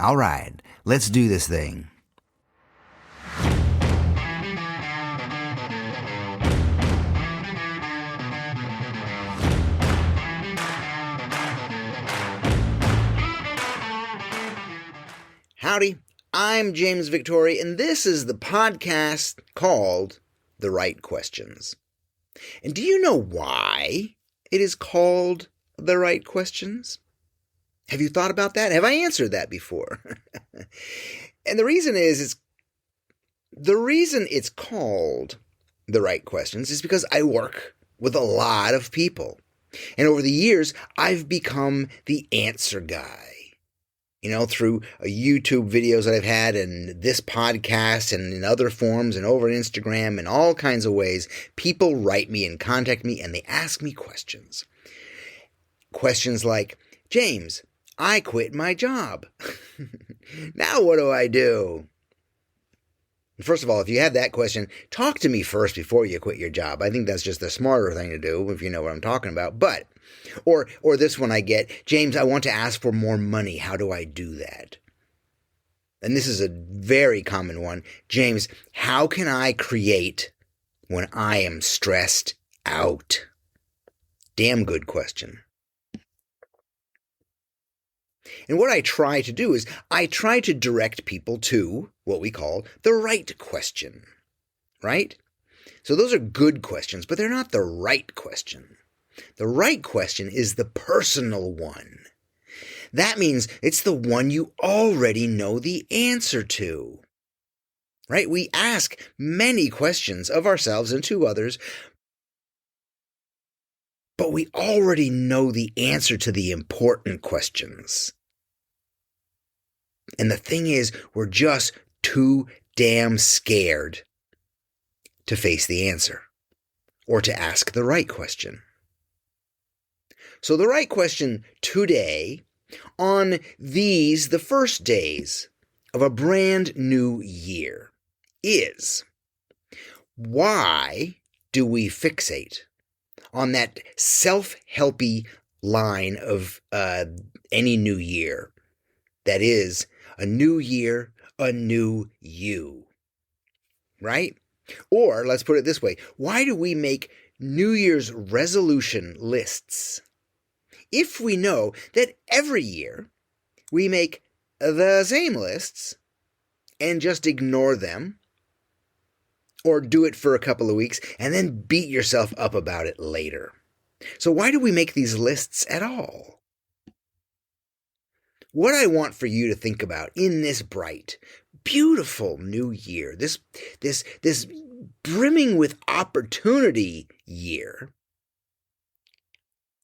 All right, let's do this thing. Howdy, I'm James Victoria, and this is the podcast called The Right Questions. And do you know why it is called The Right Questions? Have you thought about that? Have I answered that before? And the reason it's called The Right Questions is because I work with a lot of people. And over the years, I've become the answer guy. Through YouTube videos that I've had and this podcast and in other forms and over Instagram and all kinds of ways, people write me and contact me and they ask me questions. Questions like, James, I quit my job. Now what do I do? First of all, if you have that question, talk to me first before you quit your job. I think that's just the smarter thing to do, if you know what I'm talking about. But, or this one I get, James, I want to ask for more money. How do I do that? And this is a very common one. James, how can I create when I am stressed out? Damn good question. And what I try to do is I try to direct people to what we call the right question, right? So those are good questions, but they're not the right question. The right question is the personal one. That means it's the one you already know the answer to, right? We ask many questions of ourselves and to others, but we already know the answer to the important questions. And the thing is, we're just too damn scared to face the answer or to ask the right question. So the right question today, on the first days of a brand new year, is, why do we fixate on that self-helpy line of any new year? That is, a new year, a new you, right? Or let's put it this way. Why do we make New Year's resolution lists if we know that every year we make the same lists and just ignore them or do it for a couple of weeks and then beat yourself up about it later? So why do we make these lists at all? What I want for you to think about in this bright, beautiful new year, this brimming with opportunity year,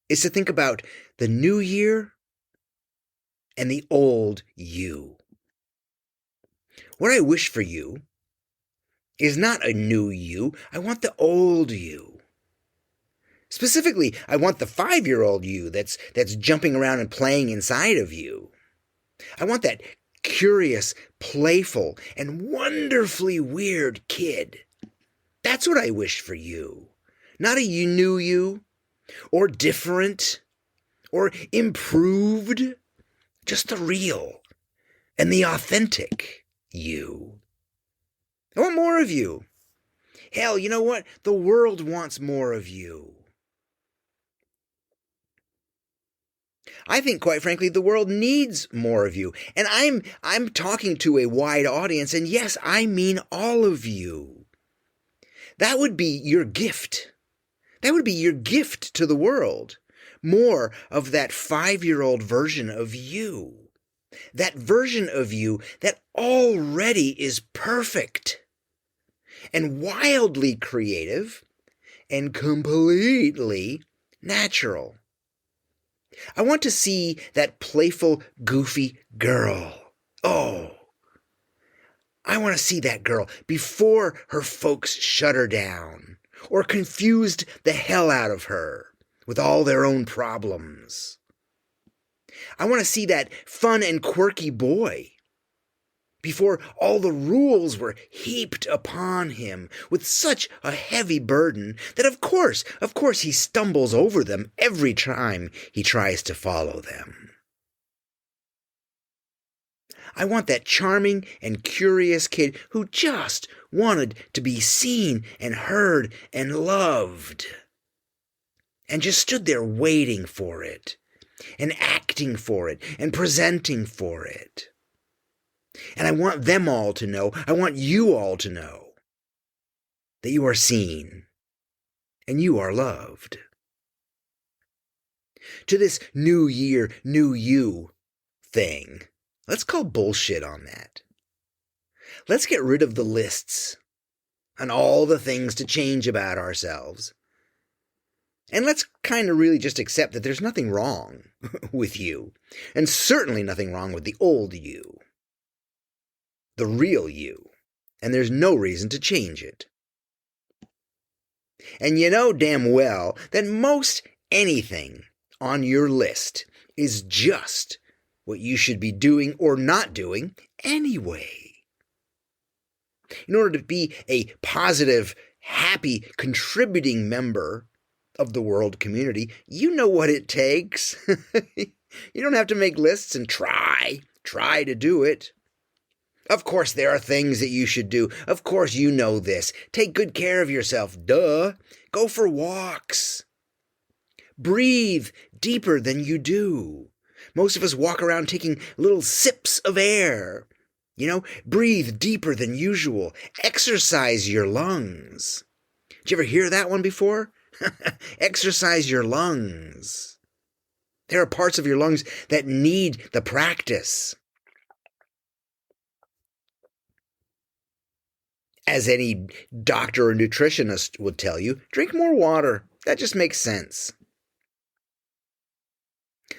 is to think about the new year and the old you. What I wish for you is not a new you. I want the old you. Specifically, I want the 5-year-old you that's jumping around and playing inside of you. I want that curious, playful, and wonderfully weird kid. That's what I wish for you. Not a new you, or different, or improved. Just the real and the authentic you. I want more of you. Hell, you know what? The world wants more of you. I think, quite frankly, the world needs more of you. And I'm talking to a wide audience, and yes, I mean all of you. That would be your gift. That would be your gift to the world. More of that 5-year-old version of you. That version of you that already is perfect and wildly creative and completely natural. I want to see that playful, goofy girl. Oh, I want to see that girl before her folks shut her down or confused the hell out of her with all their own problems. I want to see that fun and quirky boy before all the rules were heaped upon him with such a heavy burden that of course he stumbles over them every time he tries to follow them. I want that charming and curious kid who just wanted to be seen and heard and loved, and just stood there waiting for it, and acting for it, and presenting for it. And I want them all to know, I want you all to know, that you are seen and you are loved. To this new year, new you thing, let's call bullshit on that. Let's get rid of the lists and all the things to change about ourselves. And let's kind of really just accept that there's nothing wrong with you, and certainly nothing wrong with the old you, the real you, and there's no reason to change it. And you know damn well that most anything on your list is just what you should be doing or not doing anyway. In order to be a positive, happy, contributing member of the world community, you know what it takes. You don't have to make lists and try to do it. Of course, there are things that you should do. Of course, you know this. Take good care of yourself. Duh. Go for walks. Breathe deeper than you do. Most of us walk around taking little sips of air. Breathe deeper than usual. Exercise your lungs. Did you ever hear that one before? Exercise your lungs. There are parts of your lungs that need the practice. As any doctor or nutritionist would tell you, drink more water. That just makes sense.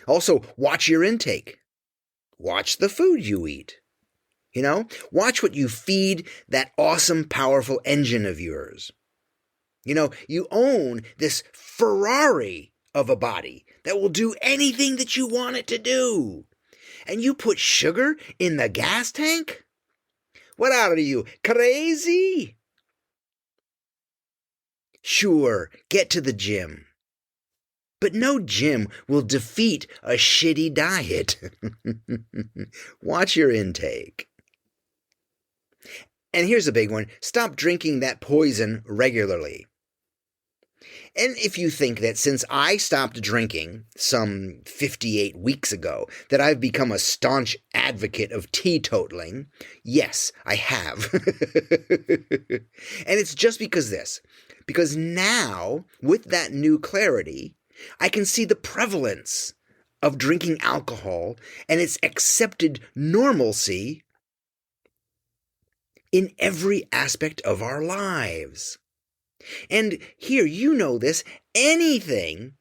Also, watch your intake. Watch the food you eat. Watch what you feed that awesome, powerful engine of yours. You own this Ferrari of a body that will do anything that you want it to do. And you put sugar in the gas tank? What out of you, crazy? Sure, get to the gym. But no gym will defeat a shitty diet. Watch your intake. And here's a big one. Stop drinking that poison regularly. And if you think that since I stopped drinking some 58 weeks ago, that I've become a staunch advocate of teetotaling, yes, I have. And it's just because now, with that new clarity, I can see the prevalence of drinking alcohol and its accepted normalcy in every aspect of our lives. And here, you know this, anything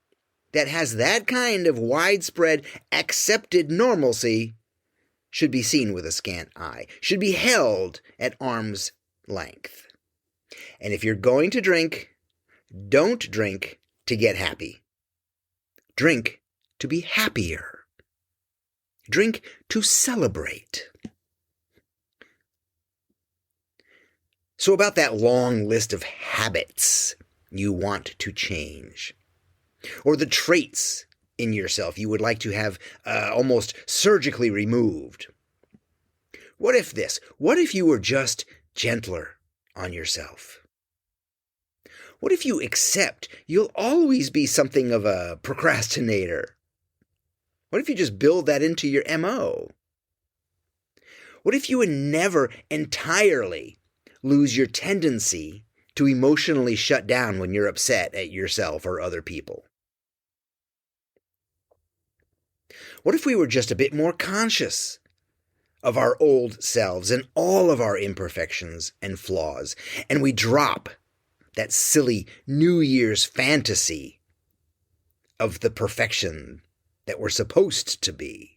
that has that kind of widespread accepted normalcy should be seen with a scant eye, should be held at arm's length. And if you're going to drink, don't drink to get happy. Drink to be happier. Drink to celebrate. So about that long list of habits you want to change, or the traits in yourself you would like to have almost surgically removed. What if this? What if you were just gentler on yourself? What if you accept you'll always be something of a procrastinator? What if you just build that into your MO? What if you would never entirely lose your tendency to emotionally shut down when you're upset at yourself or other people? What if we were just a bit more conscious of our old selves and all of our imperfections and flaws, and we drop that silly New Year's fantasy of the perfection that we're supposed to be?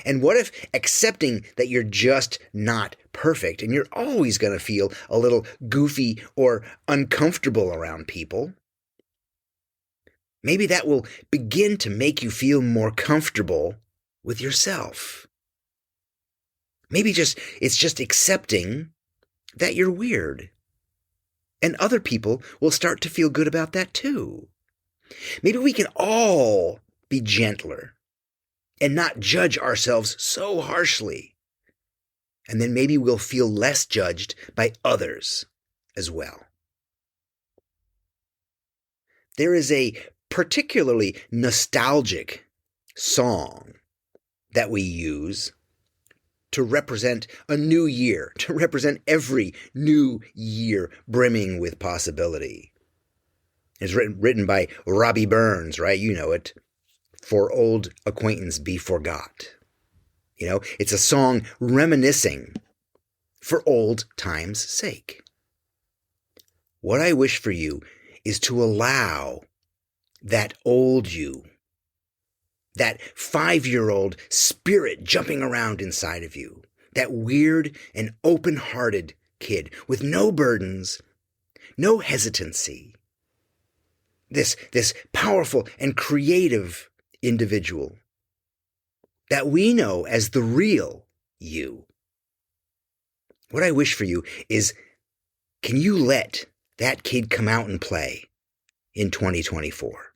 And what if accepting that you're just not perfect and you're always going to feel a little goofy or uncomfortable around people, maybe that will begin to make you feel more comfortable with yourself? Maybe it's just accepting that you're weird. And other people will start to feel good about that too. Maybe we can all be gentler and not judge ourselves so harshly. And then maybe we'll feel less judged by others as well. There is a particularly nostalgic song that we use to represent a new year, to represent every new year brimming with possibility. It's written by Robbie Burns, right? You know it. For Old Acquaintance Be Forgot. You know, it's a song reminiscing for old time's sake. What I wish for you is to allow that old you, that 5-year-old spirit jumping around inside of you, that weird and open-hearted kid with no burdens, no hesitancy, this powerful and creative individual that we know as the real you. What I wish for you is, can you let that kid come out and play in 2024?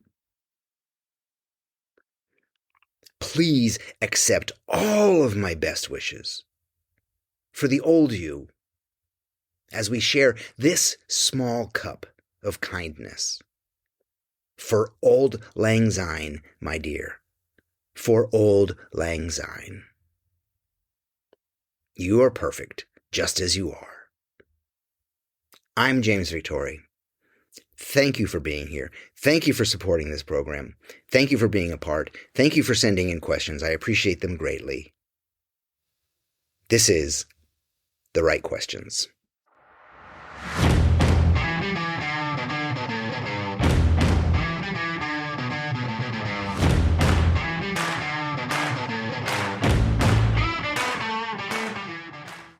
Please accept all of my best wishes for the old you as we share this small cup of kindness. For Auld Lang Syne, my dear. For Auld Lang Syne. You are perfect, just as you are. I'm James Victori. Thank you for being here. Thank you for supporting this program. Thank you for being a part. Thank you for sending in questions. I appreciate them greatly. This is The Right Questions.